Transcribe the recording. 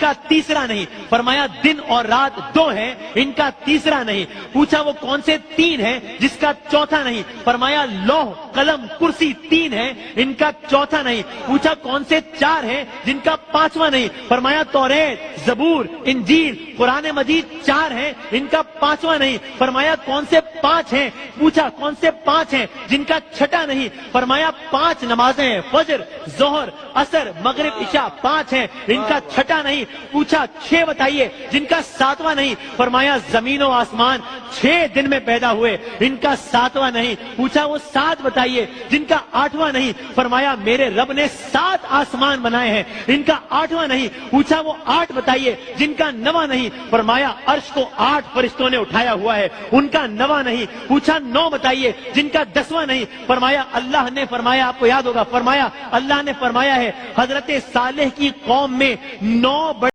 जिनका तीसरा नहीं। फरमाया दिन और रात दो हैं, इनका तीसरा नहीं। पूछा वो कौन से तीन हैं जिसका चौथा नहीं। फरमाया लौह कलम कुर्सी तीन है, इनका चौथा नहीं। पूछा कौन से चार हैं जिनका पांचवा नहीं। फरमाया तौरेत, जबूर, इंजील, कुरान मजीद चार हैं, इनका पांचवा नहीं। फरमाया कौन से पांच हैं। पूछा कौन से पांच हैं जिनका छठा नहीं। फरमाया पांच नमाजें हैं, फजर, जोहर, असर, मगरिब, इशा पांच हैं, इनका छठा नहीं। पूछा छह बताइए जिनका सातवां नहीं। फरमाया जमीन और आसमान 6 दिन में पैदा हुए, इनका सातवां नहीं। पूछा वो 7 बताइए जिनका आठवां नहीं। फरमाया मेरे रब ने 7 आसमान बनाए हैं, इनका आठवां नहीं। पूछा वो 8 बताइए जिनका नवा नहीं। फरमाया अर्श को 8 फरिश्तों ने उठाया हुआ है, उनका नवा नहीं। पूछा 9 बताइए जिनका 10वां नहीं। फरमाया अल्लाह ने फरमाया, आपको याद होगा, फरमाया अल्लाह ने फरमाया है हजरत सालेह की कौम में 9